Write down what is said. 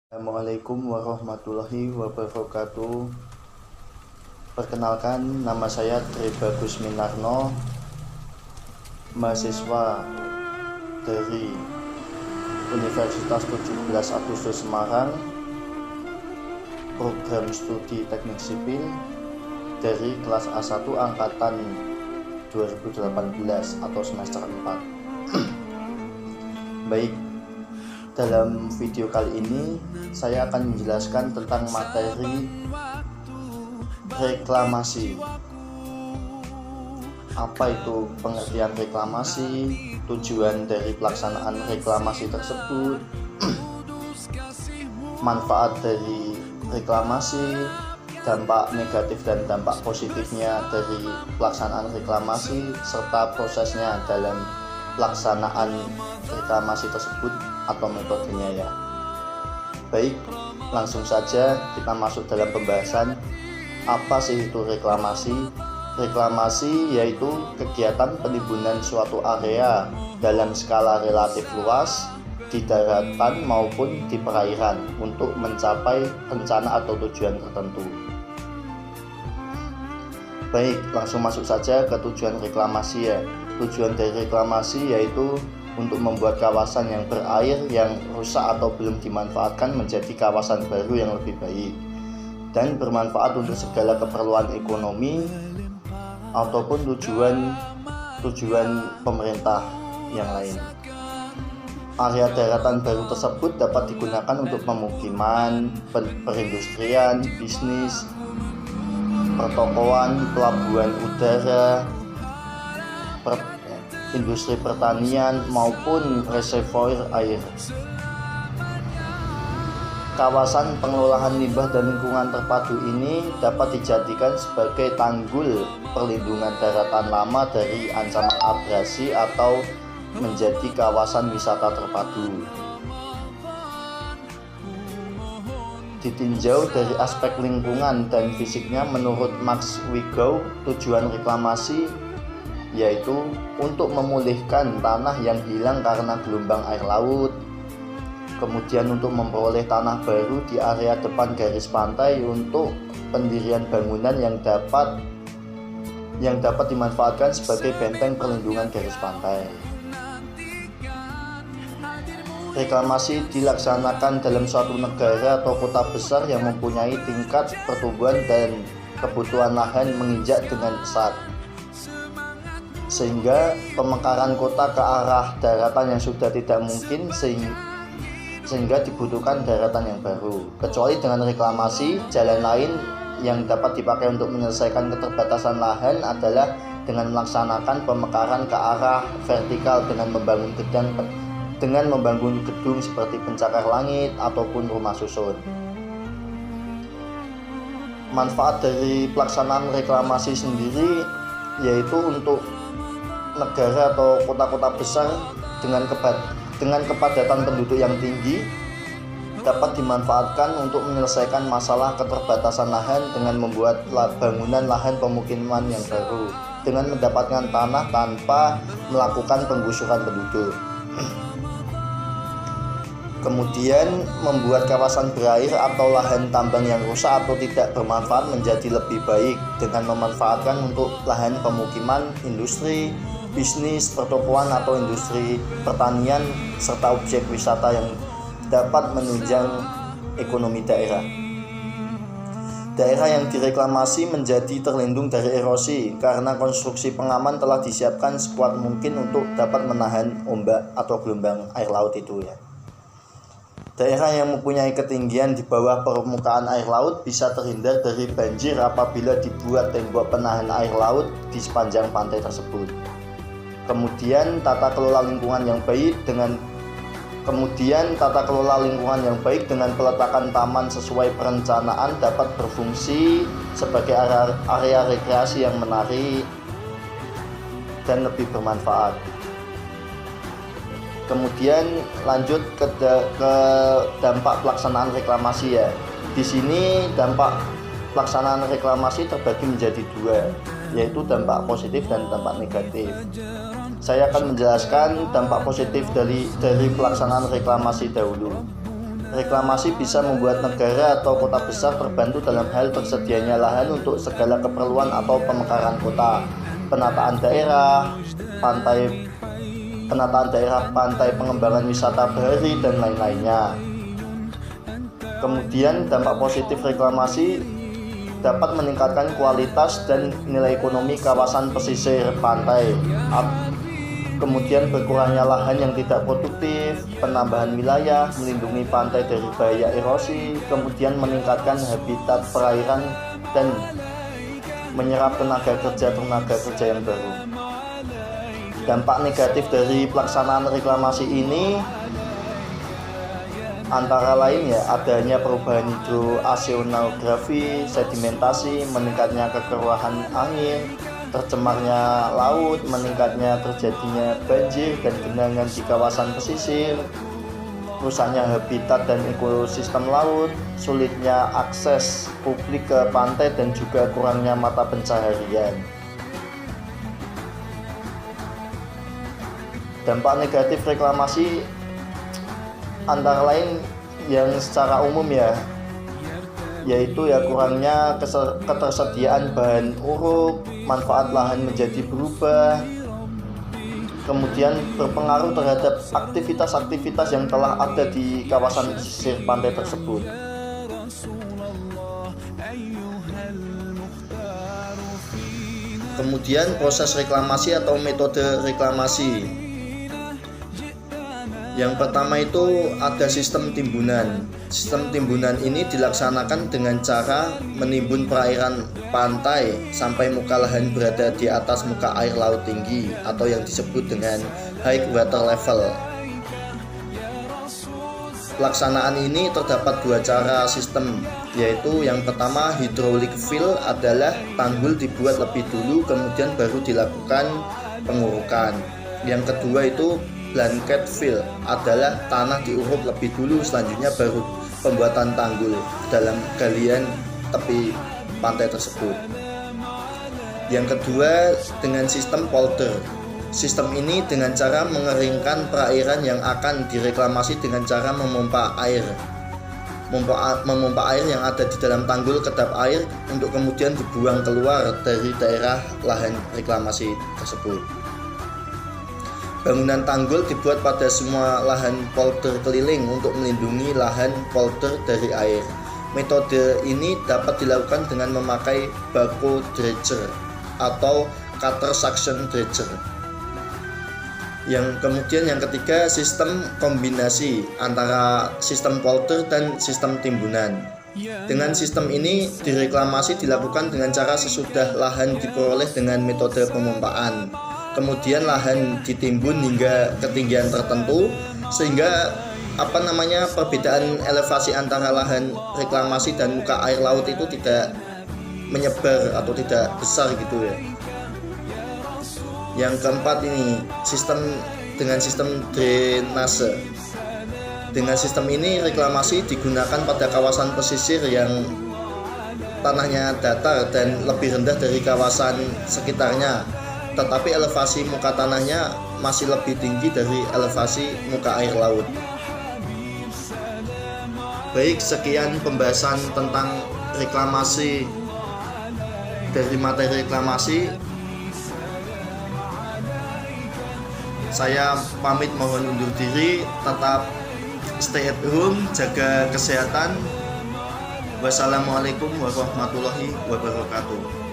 Assalamualaikum warahmatullahi wabarakatuh. Perkenalkan, nama saya Tri Bagus Minarno, mahasiswa dari Universitas 17 Agustus Semarang, program studi teknik sipil dari kelas A1 angkatan 2018 atau semester 4. Baik, dalam video kali ini saya akan menjelaskan tentang materi reklamasi. Apa itu pengertian reklamasi, tujuan dari pelaksanaan reklamasi tersebut, manfaat dari reklamasi, dampak negatif dan dampak positifnya dari pelaksanaan reklamasi, serta prosesnya dalam pelaksanaan reklamasi tersebut atau metodenya ya. Baik, langsung saja kita masuk dalam pembahasan. Apa sih itu reklamasi? Reklamasi yaitu kegiatan penimbunan suatu area dalam skala relatif luas di daratan maupun di perairan untuk mencapai rencana atau tujuan tertentu. Baik, langsung masuk saja ke tujuan reklamasi ya. Tujuan dari reklamasi yaitu untuk membuat kawasan yang berair yang rusak atau belum dimanfaatkan menjadi kawasan baru yang lebih baik dan bermanfaat untuk segala keperluan ekonomi ataupun tujuan pemerintah yang lain. Area daratan baru tersebut dapat digunakan untuk pemukiman, perindustrian, bisnis, pertokoan, pelabuhan udara, industri pertanian maupun reservoir air. Kawasan pengelolaan limbah dan lingkungan terpadu ini dapat dijadikan sebagai tanggul perlindungan daratan lama dari ancaman abrasi atau menjadi kawasan wisata terpadu. Ditinjau dari aspek lingkungan dan fisiknya, menurut Max Wigau, tujuan reklamasi yaitu untuk memulihkan tanah yang hilang karena gelombang air laut, kemudian untuk memperoleh tanah baru di area depan garis pantai untuk pendirian bangunan yang dapat dimanfaatkan sebagai benteng perlindungan garis pantai. Reklamasi dilaksanakan dalam suatu negara atau kota besar yang mempunyai tingkat pertumbuhan dan kebutuhan lahan menginjak dengan pesat, sehingga pemekaran kota ke arah daratan yang sudah tidak mungkin, sehingga dibutuhkan daratan yang baru. Kecuali dengan reklamasi, jalan lain yang dapat dipakai untuk menyelesaikan keterbatasan lahan adalah dengan melaksanakan pemekaran ke arah vertikal dengan membangun gedung seperti pencakar langit ataupun rumah susun. Manfaat dari pelaksanaan reklamasi sendiri yaitu untuk negara atau kota-kota besar dengan kepadatan penduduk yang tinggi dapat dimanfaatkan untuk menyelesaikan masalah keterbatasan lahan dengan membuat bangunan lahan pemukiman yang baru dengan mendapatkan tanah tanpa melakukan penggusuran penduduk. Kemudian membuat kawasan berair atau lahan tambang yang rusak atau tidak bermanfaat menjadi lebih baik dengan memanfaatkan untuk lahan pemukiman, industri, bisnis, pertokoan atau industri pertanian serta objek wisata yang dapat menunjang ekonomi daerah. Daerah yang direklamasi menjadi terlindung dari erosi karena konstruksi pengaman telah disiapkan sekuat mungkin untuk dapat menahan ombak atau gelombang air laut itu ya. Daerah yang mempunyai ketinggian di bawah permukaan air laut bisa terhindar dari banjir apabila dibuat tembok penahan air laut di sepanjang pantai tersebut. Kemudian tata kelola lingkungan yang baik dengan peletakan taman sesuai perencanaan dapat berfungsi sebagai area rekreasi yang menarik dan lebih bermanfaat. Kemudian lanjut ke dampak pelaksanaan reklamasi ya. Di sini dampak pelaksanaan reklamasi terbagi menjadi dua, yaitu dampak positif dan dampak negatif. Saya akan menjelaskan dampak positif dari pelaksanaan reklamasi dahulu. Reklamasi bisa membuat negara atau kota besar terbantu dalam hal tersedianya lahan untuk segala keperluan atau pemekaran kota, penataan daerah, pantai, pengembangan wisata bahari, dan lain-lainnya. Kemudian dampak positif reklamasi dapat meningkatkan kualitas dan nilai ekonomi kawasan pesisir pantai. Kemudian berkurangnya lahan yang tidak produktif, penambahan wilayah, melindungi pantai dari bahaya erosi, kemudian meningkatkan habitat perairan dan menyerap tenaga kerja yang baru. Dampak negatif dari pelaksanaan reklamasi ini antara lain adanya perubahan hidrooseanografi, sedimentasi, meningkatnya kekeruhan air, tercemarnya laut, meningkatnya terjadinya banjir dan genangan di kawasan pesisir, rusaknya habitat dan ekosistem laut, sulitnya akses publik ke pantai, dan juga kurangnya mata pencaharian. Dampak negatif reklamasi antara lain yang secara umum yaitu kurangnya ketersediaan bahan uruk, manfaat lahan menjadi berubah, kemudian berpengaruh terhadap aktivitas-aktivitas yang telah ada di kawasan pesisir pantai tersebut. Kemudian proses reklamasi atau metode reklamasi. Yang pertama itu ada sistem timbunan. Sistem timbunan ini dilaksanakan dengan cara menimbun perairan pantai sampai muka lahan berada di atas muka air laut tinggi atau yang disebut dengan high water level. Pelaksanaan ini terdapat dua cara sistem, yaitu yang pertama hydraulic fill adalah tanggul dibuat lebih dulu kemudian baru dilakukan pengurukan. Yang kedua itu blanket fill adalah tanah diuruk lebih dulu, selanjutnya baru pembuatan tanggul dalam galian tepi pantai tersebut. Yang kedua dengan sistem polder. Sistem ini dengan cara mengeringkan perairan yang akan direklamasi dengan cara memompa air yang ada di dalam tanggul kedap air untuk kemudian dibuang keluar dari daerah lahan reklamasi tersebut. Bangunan tanggul dibuat pada semua lahan polder keliling untuk melindungi lahan polder dari air. Metode ini dapat dilakukan dengan memakai backhoe dredger atau cutter suction dredger. Yang ketiga sistem kombinasi antara sistem polder dan sistem timbunan. Dengan sistem ini direklamasi dilakukan dengan cara sesudah lahan diperoleh dengan metode pemompaan. Kemudian lahan ditimbun hingga ketinggian tertentu sehingga perbedaan elevasi antara lahan reklamasi dan muka air laut itu tidak menyebar atau tidak besar gitu ya. Yang keempat ini dengan sistem drainase. Dengan sistem ini reklamasi digunakan pada kawasan pesisir yang tanahnya datar dan lebih rendah dari kawasan sekitarnya, tetapi elevasi muka tanahnya masih lebih tinggi dari elevasi muka air laut. Baik, sekian pembahasan tentang reklamasi dari materi reklamasi. Saya pamit mohon undur diri, tetap stay at home, jaga kesehatan. Wassalamualaikum warahmatullahi wabarakatuh.